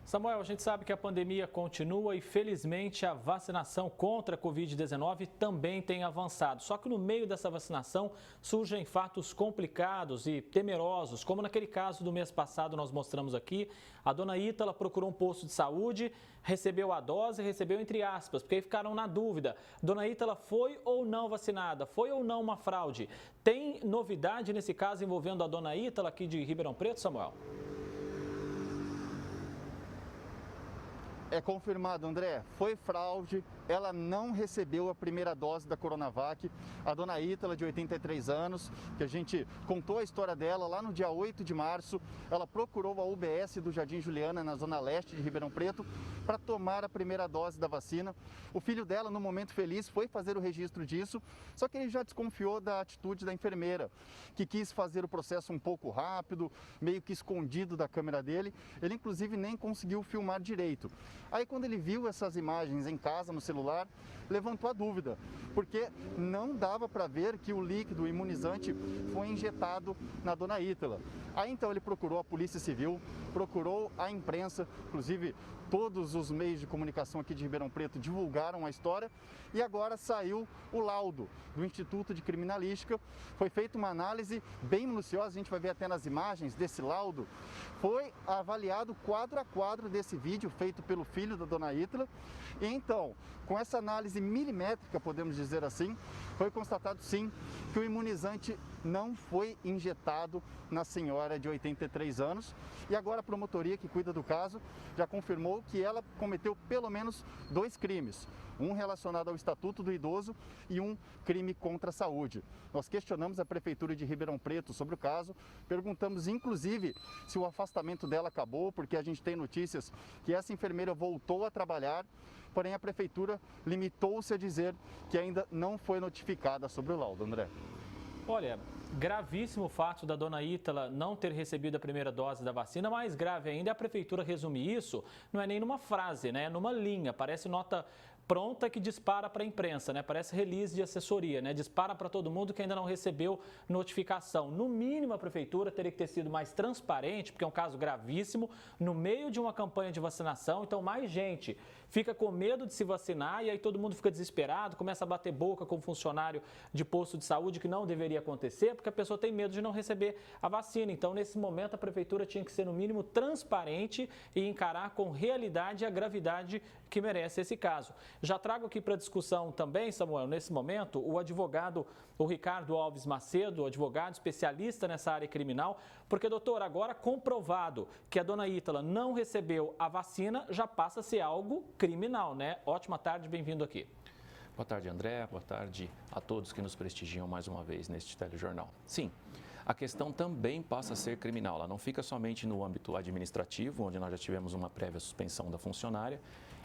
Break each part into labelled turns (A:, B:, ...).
A: Samuel, a gente sabe que a pandemia continua e, felizmente, a vacinação contra a Covid-19 também tem avançado. Só que no meio dessa vacinação surgem fatos complicados e temerosos, como naquele caso do mês passado nós mostramos aqui. A dona Ítala procurou um posto de saúde, recebeu a dose, recebeu entre aspas, porque aí ficaram na dúvida. Dona Ítala foi ou não vacinada? Foi ou não uma fraude? Tem novidade nesse caso envolvendo a dona Ítala aqui de Ribeirão Preto, Samuel?
B: É confirmado, André, foi fraude, ela não recebeu a primeira dose da Coronavac. A dona Ítala, de 83 anos, que a gente contou a história dela lá no dia 8 de março, ela procurou a UBS do Jardim Juliana, na zona leste de Ribeirão Preto, para tomar a primeira dose da vacina. O filho dela, no momento feliz, foi fazer o registro disso, só que ele já desconfiou da atitude da enfermeira, que quis fazer o processo um pouco rápido, meio que escondido da câmera dele. Ele, inclusive, nem conseguiu filmar direito. Aí, quando ele viu essas imagens em casa, no celular, levantou a dúvida, porque não dava para ver que o líquido imunizante foi injetado na dona Ítala. Aí, então, ele procurou a Polícia Civil, procurou a imprensa, inclusive todos os meios de comunicação aqui de Ribeirão Preto divulgaram a história e agora saiu o laudo do Instituto de Criminalística. Foi feita uma análise bem minuciosa, a gente vai ver até nas imagens desse laudo. Foi avaliado quadro a quadro desse vídeo feito pelo filho da dona Ítala. E então, com essa análise milimétrica, podemos dizer assim, foi constatado sim que o imunizante não foi injetado na senhora de 83 anos. E agora a promotoria que cuida do caso já confirmou que ela cometeu pelo menos 2 crimes, um relacionado ao Estatuto do Idoso e um crime contra a saúde. Nós questionamos a Prefeitura de Ribeirão Preto sobre o caso, perguntamos inclusive se o afastamento dela acabou, porque a gente tem notícias que essa enfermeira voltou a trabalhar, porém a Prefeitura limitou-se a dizer que ainda não foi notificada sobre o laudo, André.
A: Olha, gravíssimo o fato da dona Ítala não ter recebido a primeira dose da vacina, mais grave ainda é a prefeitura resumir isso, não é nem numa frase, né? É numa linha, parece nota pronta que dispara para a imprensa, né? Parece release de assessoria, né? Dispara para todo mundo que ainda não recebeu notificação. No mínimo, a prefeitura teria que ter sido mais transparente, porque é um caso gravíssimo, no meio de uma campanha de vacinação, então mais gente fica com medo de se vacinar e aí todo mundo fica desesperado, começa a bater boca com o funcionário de posto de saúde, que não deveria acontecer, porque a pessoa tem medo de não receber a vacina. Então, nesse momento, a prefeitura tinha que ser, no mínimo, transparente e encarar com realidade a gravidade que merece esse caso. Já trago aqui para discussão também, Samuel, nesse momento, o advogado, o Ricardo Alves Macedo, advogado especialista nessa área criminal, porque, doutor, agora comprovado que a dona Ítala não recebeu a vacina, já passa a ser algo criminal, né? Ótima tarde, bem-vindo aqui.
C: Boa tarde, André. Boa tarde a todos que nos prestigiam mais uma vez neste telejornal. Sim, a questão também passa a ser criminal. Ela não fica somente no âmbito administrativo, onde nós já tivemos uma prévia suspensão da funcionária,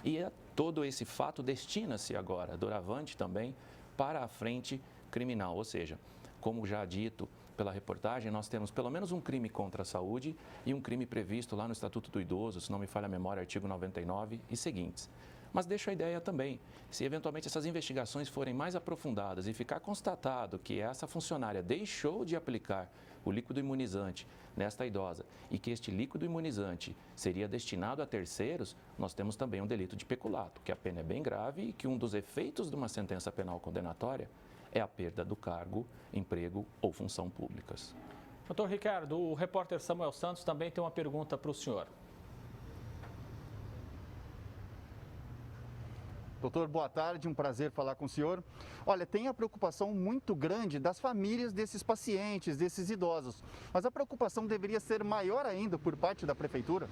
C: e todo esse fato destina-se agora, doravante também, para a frente criminal. Ou seja, como já dito pela reportagem, nós temos pelo menos um crime contra a saúde e um crime previsto lá no Estatuto do Idoso, se não me falha a memória, artigo 99 e seguintes. Mas deixo a ideia também, se eventualmente essas investigações forem mais aprofundadas e ficar constatado que essa funcionária deixou de aplicar o líquido imunizante nesta idosa e que este líquido imunizante seria destinado a terceiros, nós temos também um delito de peculato, que a pena é bem grave e que um dos efeitos de uma sentença penal condenatória é a perda do cargo, emprego ou função públicas.
A: Doutor Ricardo, o repórter Samuel Santos também tem uma pergunta para o senhor.
B: Doutor, boa tarde, um prazer falar com o senhor. Olha, tem a preocupação muito grande das famílias desses pacientes, desses idosos, mas a preocupação deveria ser maior ainda por parte da Prefeitura?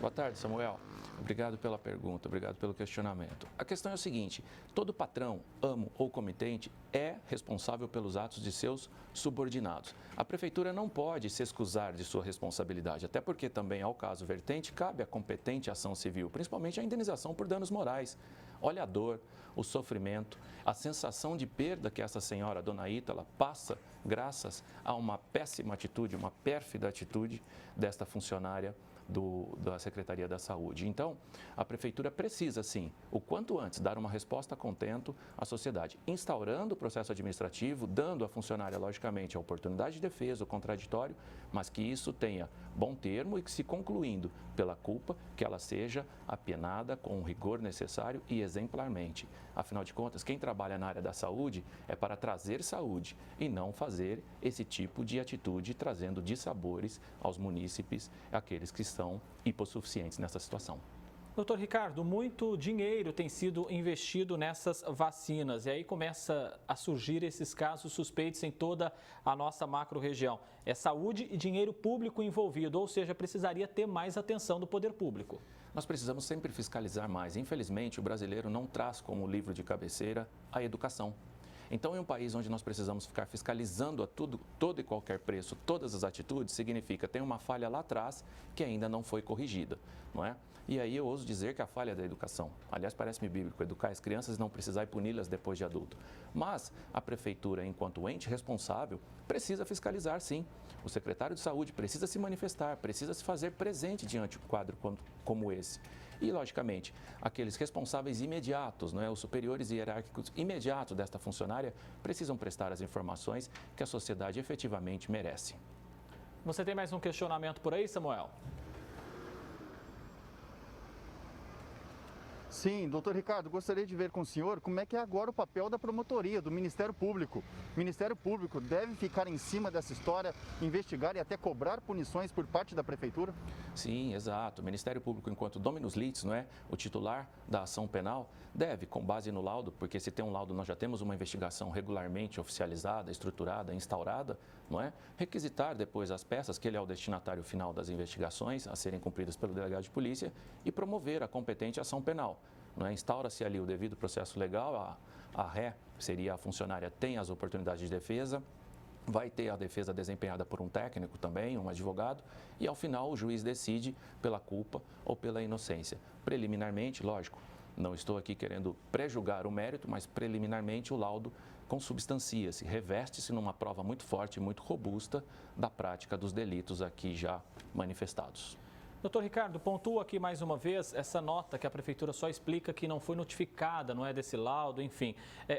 C: Boa tarde, Samuel. Obrigado pela pergunta, obrigado pelo questionamento. A questão é o seguinte, todo patrão, amo ou comitente é responsável pelos atos de seus subordinados. A Prefeitura não pode se excusar de sua responsabilidade, até porque também, ao caso vertente, cabe a competente ação civil, principalmente a indenização por danos morais. Olha a dor, o sofrimento, a sensação de perda que essa senhora, dona Ítala, passa graças a uma péssima atitude, uma pérfida atitude desta funcionária da Secretaria da Saúde. Então, a Prefeitura precisa, sim, o quanto antes, dar uma resposta a contento à sociedade, instaurando o processo administrativo, dando à funcionária, logicamente, a oportunidade de defesa, o contraditório, mas que isso tenha bom termo e que, se concluindo pela culpa, que ela seja apenada com o rigor necessário e exemplarmente. Afinal de contas, quem trabalha na área da saúde é para trazer saúde e não fazer esse tipo de atitude, trazendo dissabores aos munícipes, aqueles que são hipossuficientes nessa situação.
A: Doutor Ricardo, muito dinheiro tem sido investido nessas vacinas e aí começa a surgir esses casos suspeitos em toda a nossa macro-região. É saúde e dinheiro público envolvido, ou seja, precisaria ter mais atenção do poder público.
C: Nós precisamos sempre fiscalizar mais. Infelizmente, o brasileiro não traz como livro de cabeceira a educação. Então, em um país onde nós precisamos ficar fiscalizando a todo e qualquer preço, todas as atitudes, significa que tem uma falha lá atrás que ainda não foi corrigida, não é? E aí eu ouso dizer que a falha é da educação. Aliás, parece-me bíblico, educar as crianças e não precisar puni-las depois de adulto. Mas a Prefeitura, enquanto ente responsável, precisa fiscalizar, sim. O secretário de Saúde precisa se manifestar, precisa se fazer presente diante de um quadro como esse. E, logicamente, aqueles responsáveis imediatos, não é? Os superiores hierárquicos imediatos desta funcionária, precisam prestar as informações que a sociedade efetivamente merece.
A: Você tem mais um questionamento por aí, Samuel?
B: Sim, doutor Ricardo, gostaria de ver com o senhor como é que é agora o papel da promotoria, do Ministério Público. O Ministério Público deve ficar em cima dessa história, investigar e até cobrar punições por parte da Prefeitura?
C: Sim, exato. O Ministério Público, enquanto dominus litis, não é? O titular da ação penal, deve, com base no laudo, porque se tem um laudo, nós já temos uma investigação regularmente oficializada, estruturada, instaurada, não é? Requisitar depois as peças, que ele é o destinatário final das investigações a serem cumpridas pelo delegado de polícia e promover a competente ação penal. É? Instaura-se ali o devido processo legal, a ré, seria a funcionária, tem as oportunidades de defesa, vai ter a defesa desempenhada por um técnico também, um advogado, e ao final o juiz decide pela culpa ou pela inocência. Preliminarmente, lógico, não estou aqui querendo prejulgar o mérito, mas preliminarmente o laudo consubstancia-se, reveste-se numa prova muito forte e muito robusta da prática dos delitos aqui já manifestados.
A: Doutor Ricardo, pontua aqui mais uma vez essa nota que a Prefeitura só explica que não foi notificada, não é, desse laudo, enfim.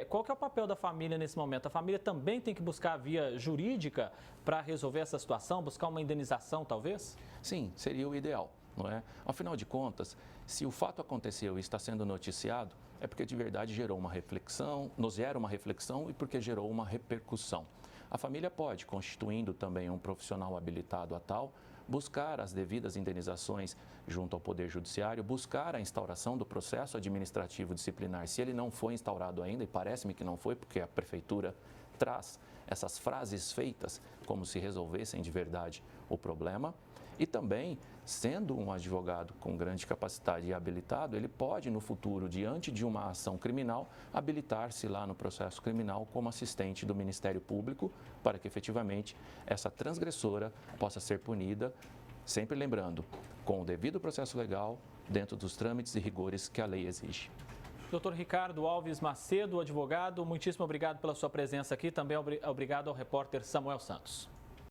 A: Qual que é o papel da família nesse momento? A família também tem que buscar a via jurídica para resolver essa situação, buscar uma indenização, talvez?
C: Sim, seria o ideal, não é? Afinal de contas, se o fato aconteceu e está sendo noticiado, é porque de verdade gerou uma reflexão, nos gera uma reflexão e porque gerou uma repercussão. A família pode, constituindo também um profissional habilitado a tal, buscar as devidas indenizações junto ao Poder Judiciário, buscar a instauração do processo administrativo disciplinar. Se ele não foi instaurado ainda, e parece-me que não foi, porque a Prefeitura traz essas frases feitas como se resolvessem de verdade o problema. E também, sendo um advogado com grande capacidade e habilitado, ele pode, no futuro, diante de uma ação criminal, habilitar-se lá no processo criminal como assistente do Ministério Público, para que efetivamente essa transgressora possa ser punida, sempre lembrando, com o devido processo legal, dentro dos trâmites e rigores que a lei exige.
A: Doutor Ricardo Alves Macedo, advogado, muitíssimo obrigado pela sua presença aqui. Também obrigado ao repórter Samuel Santos.